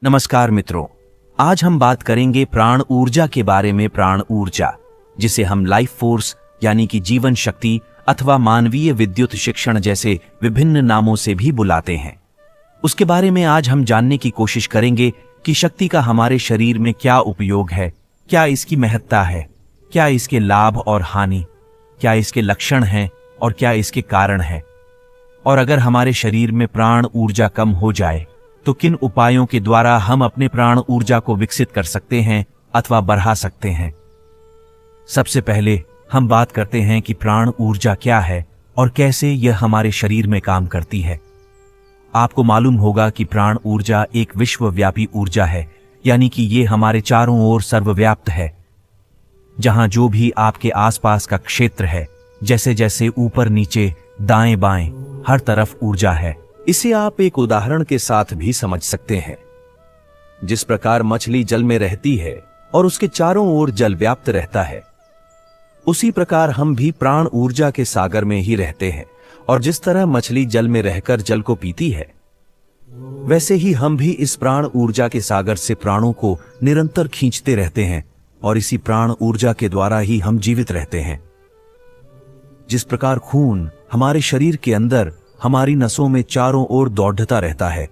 नमस्कार मित्रों, आज हम बात करेंगे प्राण ऊर्जा के बारे में। प्राण ऊर्जा, जिसे हम लाइफ फोर्स यानी कि जीवन शक्ति अथवा मानवीय विद्युत शिक्षण जैसे विभिन्न नामों से भी बुलाते हैं, उसके बारे में आज हम जानने की कोशिश करेंगे कि शक्ति का हमारे शरीर में क्या उपयोग है, क्या इसकी महत्ता है, क्या इसके लाभ और हानि, क्या इसके लक्षण हैं और क्या इसके कारण हैं, और अगर हमारे शरीर में प्राण ऊर्जा कम हो जाए तो किन उपायों के द्वारा हम अपने प्राण ऊर्जा को विकसित कर सकते हैं अथवा बढ़ा सकते हैं। सबसे पहले हम बात करते हैं कि प्राण ऊर्जा क्या है और कैसे यह हमारे शरीर में काम करती है। आपको मालूम होगा कि प्राण ऊर्जा एक विश्वव्यापी ऊर्जा है, यानी कि ये हमारे चारों ओर सर्वव्याप्त है। जहां जो भी आपके आसपास का क्षेत्र है, जैसे जैसे ऊपर नीचे दाएं बाएं हर तरफ ऊर्जा है। इसे आप एक उदाहरण के साथ भी समझ सकते हैं। जिस प्रकार मछली जल में रहती है और उसके चारों ओर जल व्याप्त रहता है, उसी प्रकार हम भी प्राण ऊर्जा के सागर में ही रहते हैं। और जिस तरह मछली जल में रहकर जल को पीती है, वैसे ही हम भी इस प्राण ऊर्जा के सागर से प्राणों को निरंतर खींचते रहते हैं और इसी प्राण ऊर्जा के द्वारा ही हम जीवित रहते हैं। जिस प्रकार खून हमारे शरीर के अंदर हमारी नसों में चारों ओर दौड़ता रहता है,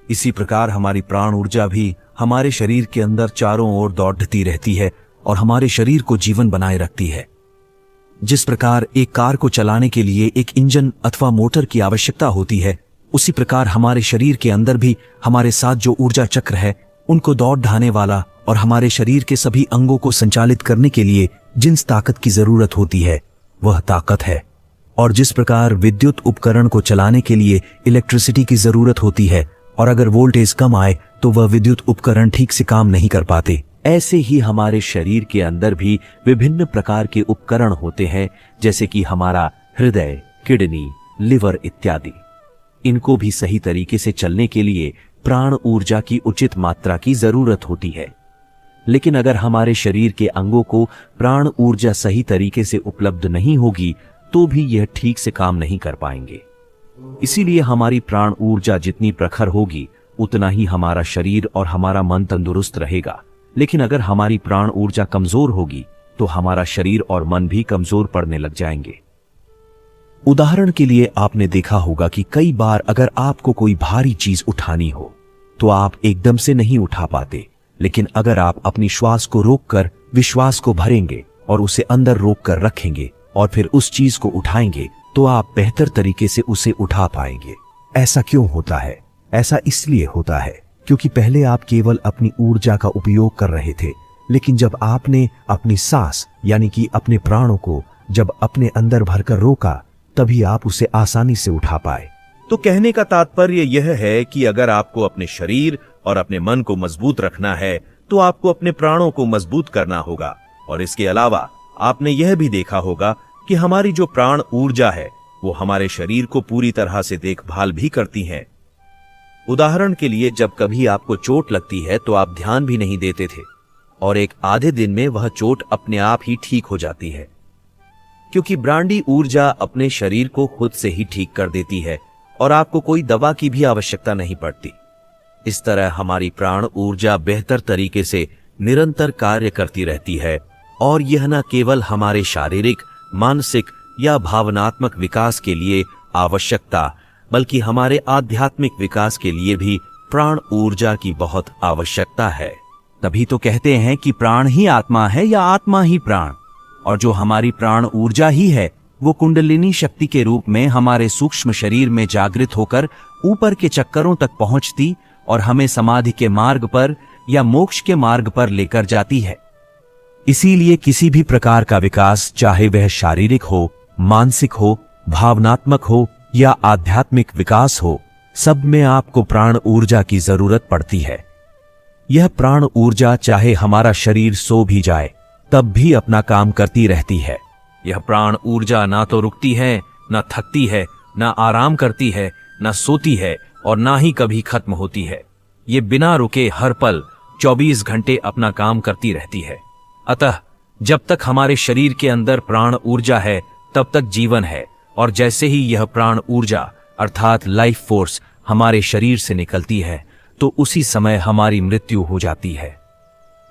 इसी प्रकार हमारी प्राण ऊर्जा भी हमारे शरीर के अंदर चारों ओर दौड़ती रहती है और हमारे शरीर को जीवन बनाए रखती है। जिस प्रकार एक कार को चलाने के लिए एक इंजन अथवा मोटर की आवश्यकता होती है, उसी प्रकार हमारे शरीर के अंदर भी हमारे साथ जो ऊर्जा चक्र है, उनको दौड़ ढाने वाला और हमारे शरीर के सभी अंगों को संचालित करने के लिए जिस ताकत की जरूरत होती है, वह ताकत है। और जिस प्रकार विद्युत उपकरण को चलाने के लिए इलेक्ट्रिसिटी की जरूरत होती है और अगर वोल्टेज कम आए तो वह विद्युत उपकरण ठीक से काम नहीं कर पाते, ऐसे ही हमारे शरीर के अंदर भी विभिन्न प्रकार के उपकरण होते हैं, जैसे कि हमारा हृदय, किडनी, लिवर इत्यादि। इनको भी सही तरीके से चलने के लिए प्राण ऊर्जा की उचित मात्रा की जरूरत होती है। लेकिन अगर हमारे शरीर के अंगों को प्राण ऊर्जा सही तरीके से उपलब्ध नहीं होगी तो भी यह ठीक से काम नहीं कर पाएंगे। इसीलिए हमारी प्राण ऊर्जा जितनी प्रखर होगी, उतना ही हमारा शरीर और हमारा मन तंदुरुस्त रहेगा। लेकिन अगर हमारी प्राण ऊर्जा कमजोर होगी तो हमारा शरीर और मन भी कमजोर पड़ने लग जाएंगे। उदाहरण के लिए आपने देखा होगा कि कई बार अगर आपको कोई भारी चीज उठानी हो तो आप एकदम से नहीं उठा पाते, लेकिन अगर आप अपनी श्वास को रोककर विश्वास को भरेंगे और उसे अंदर रोक कर रखेंगे और फिर उस चीज को उठाएंगे तो आप बेहतर तरीके से उसे उठा पाएंगे। ऐसा क्यों होता है? ऐसा इसलिए होता है क्योंकि पहले आप केवल अपनी ऊर्जा का उपयोग कर रहे थे, लेकिन जब आपने अपनी सांस यानी कि अपने प्राणों को जब अपने अंदर भरकर रोका, तभी आप उसे आसानी से उठा पाए। तो कहने का तात्पर्य यह है कि अगर आपको अपने शरीर और अपने मन को मजबूत रखना है तो आपको अपने प्राणों को मजबूत करना होगा। और इसके अलावा आपने यह भी देखा होगा कि हमारी जो प्राण ऊर्जा है वो हमारे शरीर को पूरी तरह से देखभाल भी करती है। उदाहरण के लिए, जब कभी आपको चोट लगती है तो आप ध्यान भी नहीं देते थे और एक आधे दिन में वह चोट अपने आप ही ठीक हो जाती है, क्योंकि ब्रांडी ऊर्जा अपने शरीर को खुद से ही ठीक कर देती है और आपको कोई दवा की भी आवश्यकता नहीं पड़ती। इस तरह हमारी प्राण ऊर्जा बेहतर तरीके से निरंतर कार्य करती रहती है और यह न केवल हमारे शारीरिक, मानसिक या भावनात्मक विकास के लिए आवश्यकता, बल्कि हमारे आध्यात्मिक विकास के लिए भी प्राण ऊर्जा की बहुत आवश्यकता है। तभी तो कहते हैं कि प्राण ही आत्मा है या आत्मा ही प्राण। और जो हमारी प्राण ऊर्जा ही है, वो कुंडलिनी शक्ति के रूप में हमारे सूक्ष्म शरीर में जागृत होकर ऊपर के चक्करों तक पहुंचती और हमें समाधि के मार्ग पर या मोक्ष के मार्ग पर लेकर जाती है। इसीलिए किसी भी प्रकार का विकास, चाहे वह शारीरिक हो, मानसिक हो, भावनात्मक हो या आध्यात्मिक विकास हो, सब में आपको प्राण ऊर्जा की जरूरत पड़ती है। यह प्राण ऊर्जा चाहे हमारा शरीर सो भी जाए तब भी अपना काम करती रहती है। यह प्राण ऊर्जा ना तो रुकती है, ना थकती है, ना आराम करती है, ना सोती है और ना ही कभी खत्म होती है। ये बिना रुके हर पल 24 घंटे अपना काम करती रहती है। अतः जब तक हमारे शरीर के अंदर प्राण ऊर्जा है तब तक जीवन है, और जैसे ही यह प्राण ऊर्जा अर्थात लाइफ फोर्स हमारे शरीर से निकलती है तो उसी समय हमारी मृत्यु हो जाती है।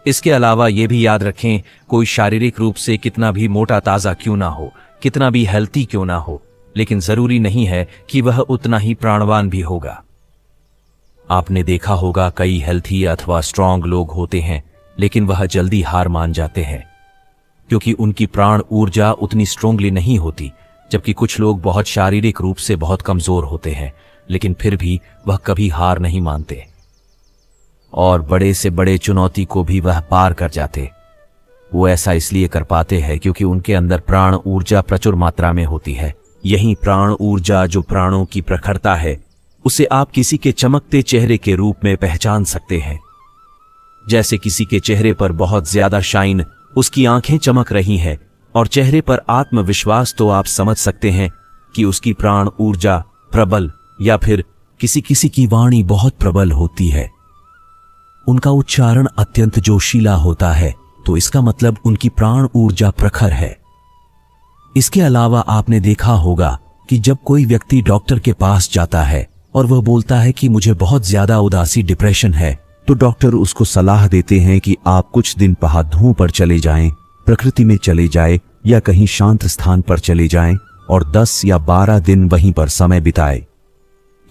इसके अलावा यह भी याद रखें, कोई शारीरिक रूप से कितना भी मोटा ताजा क्यों ना हो, कितना भी हेल्थी क्यों ना हो, लेकिन जरूरी नहीं है कि वह उतना ही प्राणवान भी होगा। आपने देखा होगा कई हेल्थी अथवा स्ट्रांग लोग होते हैं, लेकिन वह जल्दी हार मान जाते हैं क्योंकि उनकी प्राण ऊर्जा उतनी स्ट्रांगली नहीं होती। जबकि कुछ लोग बहुत शारीरिक रूप से बहुत कमजोर होते हैं, लेकिन फिर भी वह कभी हार नहीं मानते और बड़े से बड़े चुनौती को भी वह पार कर जाते। वो ऐसा इसलिए कर पाते हैं क्योंकि उनके अंदर प्राण ऊर्जा प्रचुर मात्रा में होती है। यही प्राण ऊर्जा जो प्राणों की प्रखरता है, उसे आप किसी के चमकते चेहरे के रूप में पहचान सकते हैं। जैसे किसी के चेहरे पर बहुत ज्यादा शाइन, उसकी आंखें चमक रही हैं और चेहरे पर आत्मविश्वास, तो आप समझ सकते हैं कि उसकी प्राण ऊर्जा प्रबल, या फिर किसी किसी की वाणी बहुत प्रबल होती है। उनका उच्चारण अत्यंत जोशीला होता है, तो इसका मतलब उनकी प्राण ऊर्जा प्रखर है। इसके अलावा आपने देखा होगा कि जब कोई व्यक्ति डॉक्टर के पास जाता है और वह बोलता है कि मुझे बहुत ज्यादा उदासी डिप्रेशन है, तो डॉक्टर उसको सलाह देते हैं कि आप कुछ दिन पहाड़ों पर चले जाएं, प्रकृति में चले जाएं या कहीं शांत स्थान पर चले जाएं और 10 या 12 दिन वहीं पर समय बिताएं,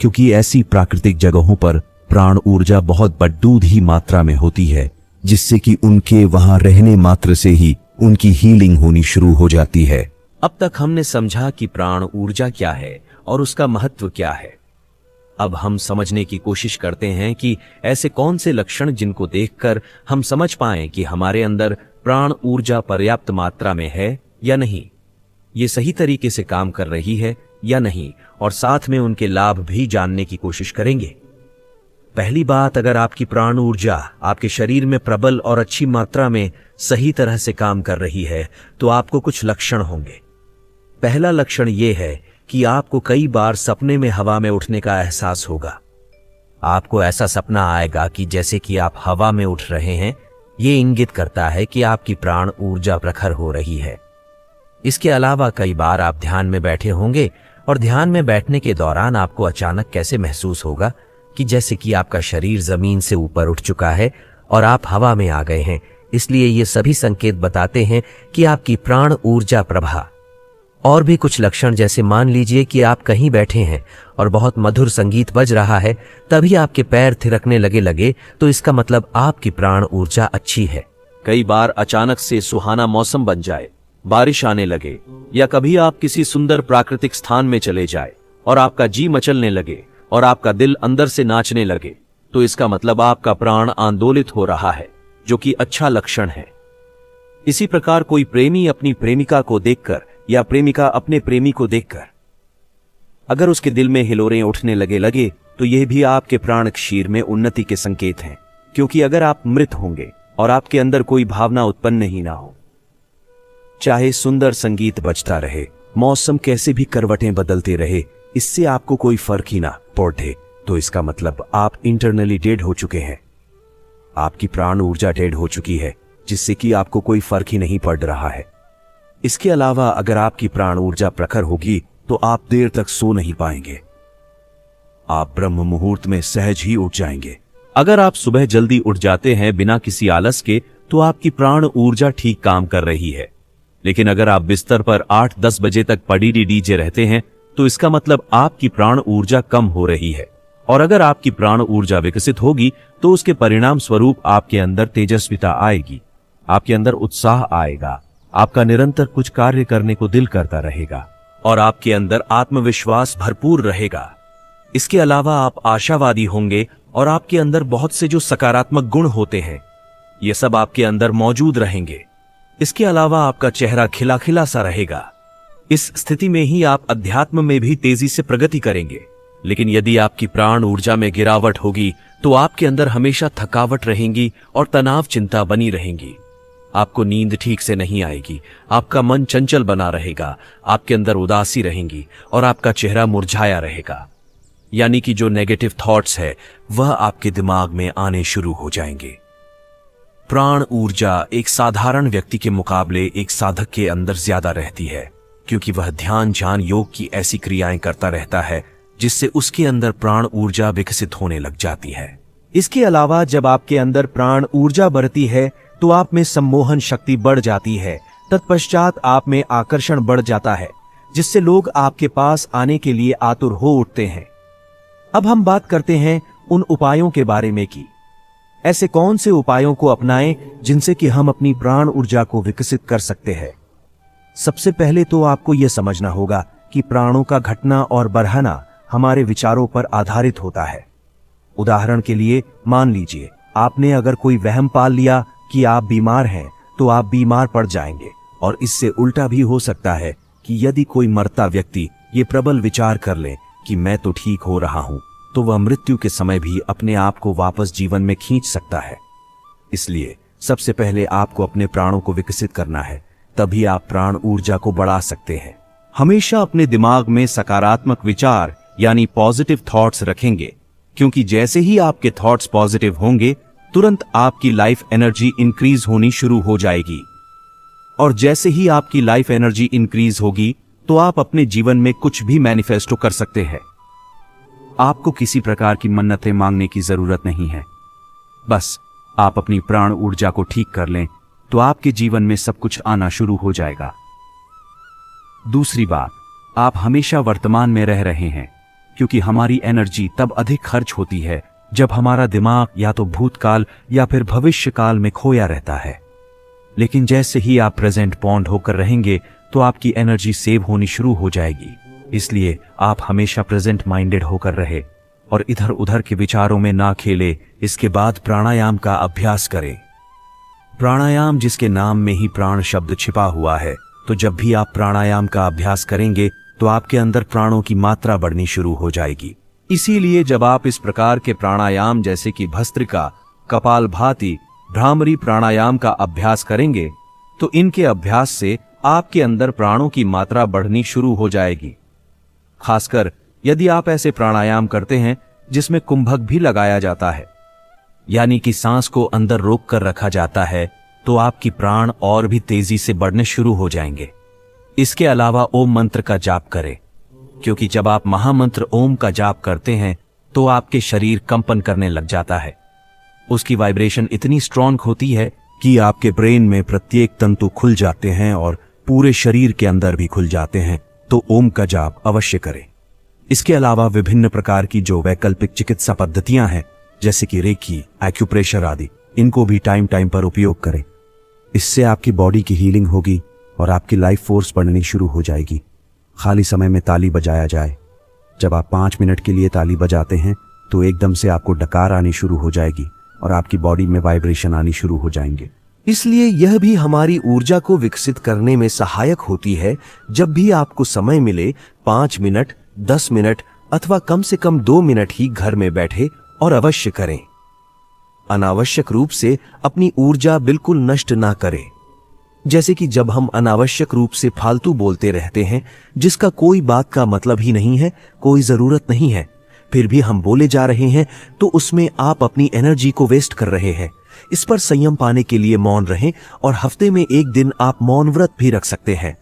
क्योंकि ऐसी प्राकृतिक जगहों पर प्राण ऊर्जा बहुत बड्डूद ही मात्रा में होती है, जिससे कि उनके वहां रहने मात्र से ही उनकी हीलिंग होनी शुरू हो जाती है। अब तक हमने समझा कि प्राण ऊर्जा क्या है और उसका महत्व क्या है। अब हम समझने की कोशिश करते हैं कि ऐसे कौन से लक्षण जिनको देखकर हम समझ पाएं कि हमारे अंदर प्राण ऊर्जा पर्याप्त मात्रा में है या नहीं, ये सही तरीके से काम कर रही है या नहीं, और साथ में उनके लाभ भी जानने की कोशिश करेंगे। पहली बात, अगर आपकी प्राण ऊर्जा आपके शरीर में प्रबल और अच्छी मात्रा में सही तरह से काम कर रही है, तो आपको कुछ लक्षण होंगे। पहला लक्षण यह है कि आपको कई बार सपने में हवा में उठने का एहसास होगा। आपको ऐसा सपना आएगा कि जैसे कि आप हवा में उठ रहे हैं। ये इंगित करता है कि आपकी प्राण ऊर्जा प्रखर हो रही है। इसके अलावा कई बार आप ध्यान में बैठे होंगे और ध्यान में बैठने के दौरान आपको अचानक कैसे महसूस होगा कि जैसे कि आपका शरीर जमीन से ऊपर उठ चुका है और आप हवा में आ गए हैं। इसलिए ये सभी संकेत बताते हैं कि आपकी प्राण ऊर्जा प्रभा। और भी कुछ लक्षण, जैसे मान लीजिए कि आप कहीं बैठे हैं और बहुत मधुर संगीत बज रहा है, तभी आपके पैर थिरकने लगे, तो इसका मतलब आपकी प्राण ऊर्जा अच्छी है। कई बार अचानक से सुहाना मौसम बन जाए, बारिश आने लगे, या कभी आप किसी सुंदर प्राकृतिक स्थान में चले जाए और आपका जी मचलने लगे और आपका दिल अंदर से नाचने लगे, तो इसका मतलब आपका प्राण आंदोलित हो रहा है, जो कि अच्छा लक्षण है। इसी प्रकार कोई प्रेमी अपनी प्रेमिका को देखकर या प्रेमिका अपने प्रेमी को देखकर अगर उसके दिल में हिलोरें उठने लगे, तो यह भी आपके प्राण क्षीर में उन्नति के संकेत हैं। क्योंकि अगर आप मृत होंगे और आपके अंदर कोई भावना उत्पन्न ही ना हो, चाहे सुंदर संगीत बजता रहे, मौसम कैसे भी करवटें बदलते रहे, इससे आपको कोई फर्क ही ना पड़े, तो इसका मतलब आप इंटरनली डेड हो चुके हैं। आपकी प्राण ऊर्जा डेड हो चुकी है, जिससे कि आपको कोई फर्क ही नहीं पड़ रहा है। इसके अलावा अगर आपकी प्राण ऊर्जा प्रखर होगी तो आप देर तक सो नहीं पाएंगे। आप ब्रह्म मुहूर्त में सहज ही उठ जाएंगे। अगर आप सुबह जल्दी उठ जाते हैं बिना किसी आलस के, तो आपकी प्राण ऊर्जा ठीक काम कर रही है। लेकिन अगर आप बिस्तर पर 8-10 बजे तक पड़ी डीजे रहते हैं, तो इसका मतलब आपकी प्राण ऊर्जा कम हो रही है। और अगर आपकी प्राण ऊर्जा विकसित होगी, तो उसके परिणाम स्वरूप आपके अंदर तेजस्विता आएगी, आपके अंदर उत्साह आएगा, आपका निरंतर कुछ कार्य करने को दिल करता रहेगा और आपके अंदर आत्मविश्वास भरपूर रहेगा। इसके अलावा आप आशावादी होंगे और आपके अंदर बहुत से जो सकारात्मक गुण होते हैं, ये सब आपके अंदर मौजूद रहेंगे। इसके अलावा आपका चेहरा खिला खिला सा रहेगा। इस स्थिति में ही आप अध्यात्म में भी तेजी से प्रगति करेंगे। लेकिन यदि आपकी प्राण ऊर्जा में गिरावट होगी, तो आपके अंदर हमेशा थकावट रहेगी और तनाव चिंता बनी रहेंगी। आपको नींद ठीक से नहीं आएगी, आपका मन चंचल बना रहेगा, आपके अंदर उदासी रहेंगी और आपका चेहरा मुरझाया रहेगा। यानी कि जो नेगेटिव थॉट्स है वह आपके दिमाग में आने शुरू हो जाएंगे। प्राण ऊर्जा एक साधारण व्यक्ति के मुकाबले एक साधक के अंदर ज्यादा रहती है, क्योंकि वह ध्यान ज्ञान योग की ऐसी क्रियाएं करता रहता है जिससे उसके अंदर प्राण ऊर्जा विकसित होने लग जाती है। इसके अलावा जब आपके अंदर प्राण ऊर्जा बढ़ती है तो आप में सम्मोहन शक्ति बढ़ जाती है। तत्पश्चात आप में आकर्षण बढ़ जाता है, जिससे लोग आपके पास आने के लिए आतुर हो उठते हैं। अब हम बात करते हैं उन उपायों के बारे में कि ऐसे कौन से उपायों को अपनाएं जिनसे कि हम अपनी प्राण ऊर्जा को विकसित कर सकते हैं। सबसे पहले तो आपको यह समझना होगा कि प्राणों का घटना और बढ़ना हमारे विचारों पर आधारित होता है। उदाहरण के लिए मान लीजिए आपने अगर कोई वहम पाल लिया कि आप बीमार हैं तो आप बीमार पड़ जाएंगे, और इससे उल्टा भी हो सकता है कि यदि कोई मरता व्यक्ति ये प्रबल विचार कर ले कि मैं तो ठीक हो रहा हूं, तो वह मृत्यु के समय भी अपने आप को वापस जीवन में खींच सकता है। इसलिए सबसे पहले आपको अपने प्राणों को विकसित करना है, तभी आप प्राण ऊर्जा को बढ़ा सकते हैं। हमेशा अपने दिमाग में सकारात्मक विचार यानी पॉजिटिव थॉट्स रखेंगे, क्योंकि जैसे ही आपके थॉट्स पॉजिटिव होंगे तुरंत आपकी लाइफ एनर्जी इंक्रीज होनी शुरू हो जाएगी, और जैसे ही आपकी लाइफ एनर्जी इंक्रीज होगी तो आप अपने जीवन में कुछ भी मैनिफेस्टो कर सकते हैं। आपको किसी प्रकार की मन्नतें मांगने की जरूरत नहीं है, बस आप अपनी प्राण ऊर्जा को ठीक कर लें तो आपके जीवन में सब कुछ आना शुरू हो जाएगा। दूसरी बात, आप हमेशा वर्तमान में रह रहे हैं, क्योंकि हमारी एनर्जी तब अधिक खर्च होती है जब हमारा दिमाग या तो भूतकाल या फिर भविष्य काल में खोया रहता है। लेकिन जैसे ही आप प्रेजेंट पॉइंट होकर रहेंगे तो आपकी एनर्जी सेव होनी शुरू हो जाएगी। इसलिए आप हमेशा प्रेजेंट माइंडेड होकर रहे और इधर उधर के विचारों में ना खेले। इसके बाद प्राणायाम का अभ्यास करें। प्राणायाम जिसके नाम में ही प्राण शब्द छिपा हुआ है, तो जब भी आप प्राणायाम का अभ्यास करेंगे तो आपके अंदर प्राणों की मात्रा बढ़नी शुरू हो जाएगी। इसीलिए जब आप इस प्रकार के प्राणायाम जैसे कि भस्त्रिका, कपालभाति, भ्रामरी प्राणायाम का अभ्यास करेंगे तो इनके अभ्यास से आपके अंदर प्राणों की मात्रा बढ़नी शुरू हो जाएगी। खासकर यदि आप ऐसे प्राणायाम करते हैं जिसमें कुंभक भी लगाया जाता है, यानी कि सांस को अंदर रोक कर रखा जाता है, तो आपकी प्राण और भी तेजी से बढ़ने शुरू हो जाएंगे। इसके अलावा ओम मंत्र का जाप करें, क्योंकि जब आप महामंत्र ओम का जाप करते हैं तो आपके शरीर कंपन करने लग जाता है। उसकी वाइब्रेशन इतनी स्ट्रॉन्ग होती है कि आपके ब्रेन में प्रत्येक तंतु खुल जाते हैं और पूरे शरीर के अंदर भी खुल जाते हैं। तो ओम का जाप अवश्य करें। इसके अलावा विभिन्न प्रकार की जो वैकल्पिक चिकित्सा पद्धतियां हैं, जैसे कि रेकी, एक्यूप्रेशर आदि, इनको भी टाइम टाइम पर उपयोग करें। इससे आपकी बॉडी की हीलिंग होगी और आपकी लाइफ फोर्स बढ़नी शुरू हो जाएगी। खाली समय में ताली बजाया जाए। जब आप 5 मिनट के लिए ताली बजाते हैं तो एकदम से आपको डकार आनी शुरू हो जाएगी और आपकी बॉडी में वाइब्रेशन आनी शुरू हो जाएंगे। इसलिए यह भी हमारी ऊर्जा को विकसित करने में सहायक होती है। जब भी आपको समय मिले 5 मिनट, 10 मिनट अथवा कम से कम 2 मिनट ही घर में बैठे और अवश्य करें। अनावश्यक रूप से अपनी ऊर्जा बिल्कुल नष्ट ना करें। जैसे कि जब हम अनावश्यक रूप से फालतू बोलते रहते हैं, जिसका कोई बात का मतलब ही नहीं है, कोई जरूरत नहीं है, फिर भी हम बोले जा रहे हैं, तो उसमें आप अपनी एनर्जी को वेस्ट कर रहे हैं। इस पर संयम पाने के लिए मौन रहें और हफ्ते में 1 दिन आप मौन व्रत भी रख सकते हैं।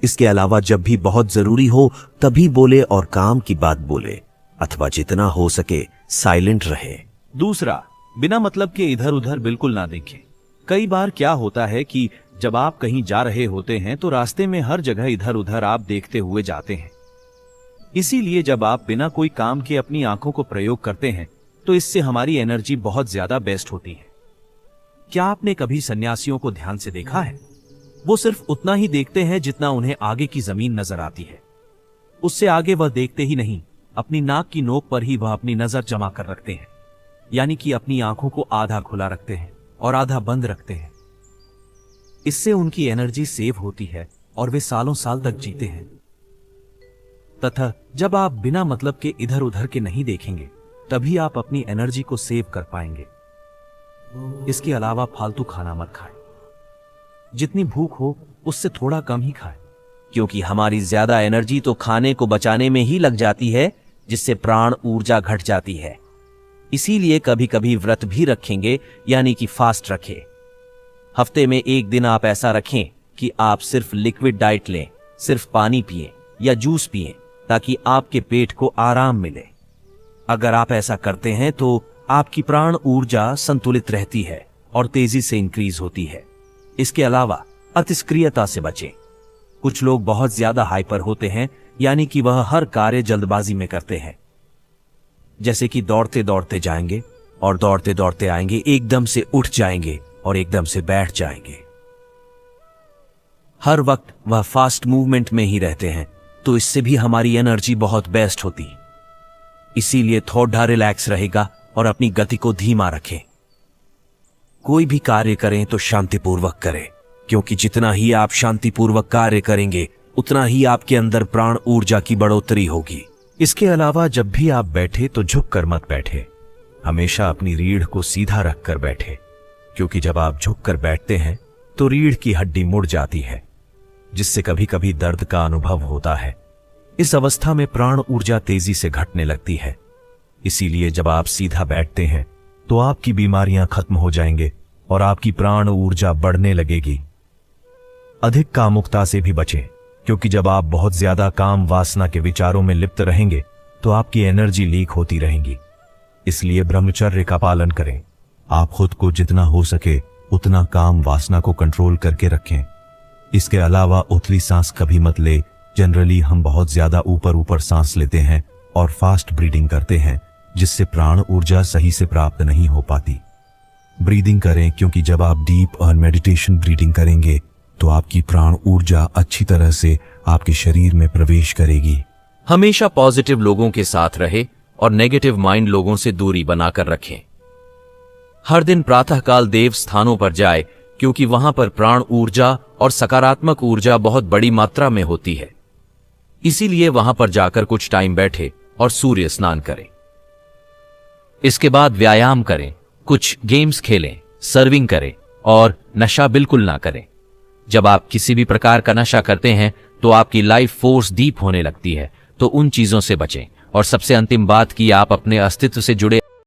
इसके अलावा जब भी बहुत जरूरी हो तभी बोले और काम की बात बोले, अथवा जितना हो सके साइलेंट रहे। दूसरा, बिना मतलब के इधर उधर बिल्कुल ना देखें। कई बार क्या होता है कि जब आप कहीं जा रहे होते हैं तो रास्ते में हर जगह इधर उधर आप देखते हुए जाते हैं। इसीलिए जब आप बिना कोई काम के अपनी आंखों को प्रयोग करते हैं तो इससे हमारी एनर्जी बहुत ज्यादा बेस्ट होती है। क्या आपने कभी सन्यासियों को ध्यान से देखा है? वो सिर्फ उतना ही देखते हैं जितना उन्हें आगे की जमीन नजर आती है। उससे आगे वह देखते ही नहीं, अपनी नाक की नोक पर ही वह अपनी नजर जमा कर रखते हैं, यानी कि अपनी आंखों को आधा खुला रखते हैं और आधा बंद रखते हैं। इससे उनकी एनर्जी सेव होती है और वे सालों साल तक जीते हैं। तथा जब आप बिना मतलब के इधर उधर के नहीं देखेंगे, तभी आप अपनी एनर्जी को सेव कर पाएंगे। इसके अलावा फालतू खाना मत खाएं। जितनी भूख हो उससे थोड़ा कम ही खाएं, क्योंकि हमारी ज्यादा एनर्जी तो खाने को बचाने में ही लग जाती है, जिससे प्राण ऊर्जा घट जाती है। इसीलिए कभी कभी व्रत भी रखेंगे, यानी कि फास्ट रखें। हफ्ते में 1 दिन आप ऐसा रखें कि आप सिर्फ लिक्विड डाइट लें, सिर्फ पानी पिएं या जूस पिएं, ताकि आपके पेट को आराम मिले। अगर आप ऐसा करते हैं तो आपकी प्राण ऊर्जा संतुलित रहती है और तेजी से इंक्रीज होती है। इसके अलावा अतिस्क्रियता से बचें। कुछ लोग बहुत ज्यादा हाइपर होते हैं, यानी कि वह हर कार्य जल्दबाजी में करते हैं, जैसे कि दौड़ते दौड़ते जाएंगे और दौड़ते दौड़ते आएंगे, एकदम से उठ जाएंगे और एकदम से बैठ जाएंगे। हर वक्त वह फास्ट मूवमेंट में ही रहते हैं, तो इससे भी हमारी एनर्जी बहुत बेस्ट होती। इसीलिए थोड़ा रिलैक्स रहेगा और अपनी गति को धीमा रखें। कोई भी कार्य करें तो शांतिपूर्वक करें, क्योंकि जितना ही आप शांतिपूर्वक कार्य करेंगे उतना ही आपके अंदर प्राण ऊर्जा की बढ़ोतरी होगी। इसके अलावा जब भी आप बैठे तो झुककर मत बैठे, हमेशा अपनी रीढ़ को सीधा रखकर बैठे, क्योंकि जब आप झुककर बैठते हैं तो रीढ़ की हड्डी मुड़ जाती है, जिससे कभी कभी दर्द का अनुभव होता है। इस अवस्था में प्राण ऊर्जा तेजी से घटने लगती है। इसीलिए जब आप सीधा बैठते हैं तो आपकी बीमारियां खत्म हो जाएंगे और आपकी प्राण ऊर्जा बढ़ने लगेगी। अधिक कामुकता से भी बचें, क्योंकि जब आप बहुत ज्यादा काम वासना के विचारों में लिप्त रहेंगे तो आपकी एनर्जी लीक होती रहेगी। इसलिए ब्रह्मचर्य का पालन करें। आप खुद को जितना हो सके उतना काम वासना को कंट्रोल करके रखें। इसके अलावा उथली सांस कभी मत ले। जनरली हम बहुत ज्यादा ऊपर सांस लेते हैं और फास्ट ब्रीदिंग करते हैं, जिससे प्राण ऊर्जा सही से प्राप्त नहीं हो पाती। ब्रीदिंग करें, क्योंकि जब आप डीप और मेडिटेशन ब्रीदिंग करेंगे तो आपकी प्राण ऊर्जा अच्छी तरह से आपके शरीर में प्रवेश करेगी। हमेशा पॉजिटिव लोगों के साथ रहे और नेगेटिव माइंड लोगों से दूरी बनाकर रखें। हर दिन प्रातःकाल देव स्थानों पर जाए, क्योंकि वहां पर प्राण ऊर्जा और सकारात्मक ऊर्जा बहुत बड़ी मात्रा में होती है। इसीलिए वहां पर जाकर कुछ टाइम बैठे और सूर्य स्नान करें। इसके बाद व्यायाम करें, कुछ गेम्स खेलें, सर्विंग करें और नशा बिल्कुल ना करें। जब आप किसी भी प्रकार का नशा करते हैं तो आपकी लाइफ फोर्स डीप होने लगती है, तो उन चीजों से बचें। और सबसे अंतिम बात कि आप अपने अस्तित्व से जुड़े